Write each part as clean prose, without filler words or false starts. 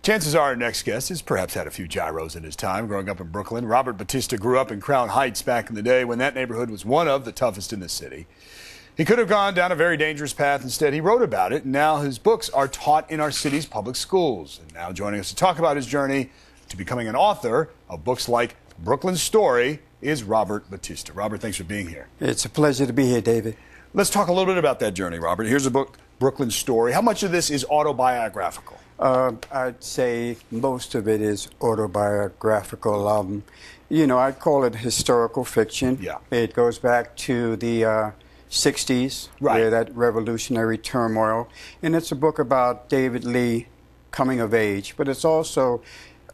Chances are our next guest has perhaps had a few gyros in his time growing up in Brooklyn. Robert Batista grew up in Crown Heights back in the day when that neighborhood was one of the toughest in the city. He could have gone down a very dangerous path. Instead, he wrote about it, and now his books are taught in our city's public schools. And now joining us to talk about his journey to becoming an author of books like Brooklyn Story is Robert Batista. Robert, thanks for being here. It's a pleasure to be here, David. Let's talk a little bit about that journey, Robert. Here's a book, Brooklyn Story. How much of this is autobiographical? I'd say most of it is autobiographical. I'd call it historical fiction. Yeah. It goes back to the 60s, right, where that revolutionary turmoil. And it's a book about David Lee coming of age. But it's also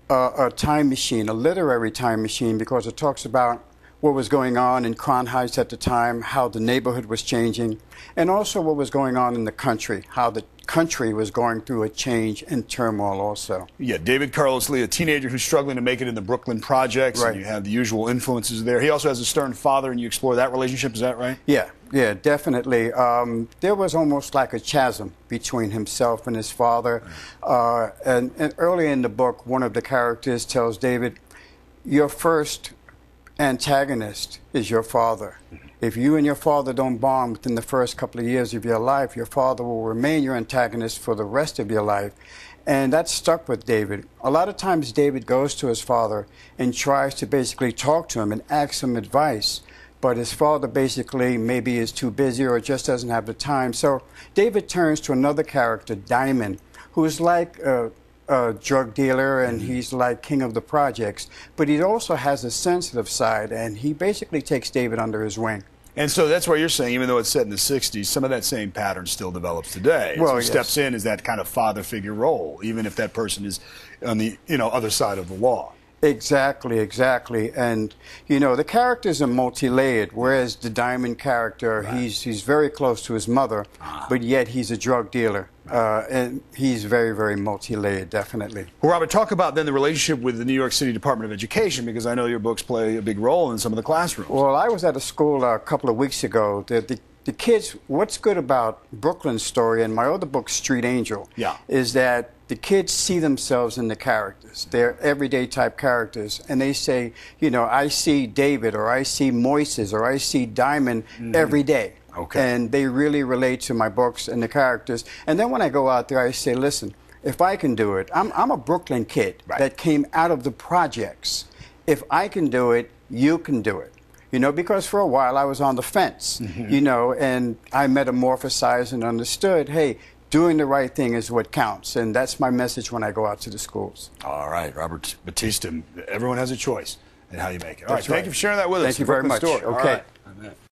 a time machine, a literary time machine, because it talks about what was going on in Crown Heights at the time, how the neighborhood was changing, and also what was going on in the country, how the country was going through a change and turmoil also. Yeah, David Carlos Lee, a teenager who's struggling to make it in the Brooklyn projects, right, and you have the usual influences there. He also has a stern father, and you explore that relationship, is that right? Yeah, definitely. There was almost like a chasm between himself and his father. And early in the book, one of the characters tells David, your first antagonist is your father. If you and your father don't bond within the first couple of years of your life, your father will remain your antagonist for the rest of your life. And that stuck with David. A lot of times David goes to his father and tries to basically talk to him and ask him advice, but his father basically maybe is too busy or just doesn't have the time. So David turns to another character, Diamond, who's like a drug dealer, and he's like king of the projects, but he also has a sensitive side, and he basically takes David under his wing. And so that's why you're saying, even though it's set in the 60s, some of that same pattern still develops today. Well, so yes, steps in is that kind of father figure role, even if that person is on the other side of the law. Exactly. And, the characters are multi-layered, whereas the Diamond character, right, he's very close to his mother, but yet he's a drug dealer. And he's very, very multi-layered, definitely. Well, Robert, talk about then the relationship with the New York City Department of Education, because I know your books play a big role in some of the classrooms. Well, I was at a school a couple of weeks ago. The kids, what's good about Brooklyn Story and my other book, Street Angel, yeah, is that the kids see themselves in the characters. They're everyday type characters. And they say, I see David, or I see Moises, or I see Diamond every day. Okay. And they really relate to my books and the characters. And then when I go out there, I say, listen, if I can do it, I'm a Brooklyn kid, right, that came out of the projects. If I can do it, you can do it. Because for a while I was on the fence, and I metamorphosized and understood, hey, doing the right thing is what counts. And that's my message when I go out to the schools. All right, Robert Batista, everyone has a choice in how you make it. All right, thank you for sharing that with us. Thank you very much. Okay.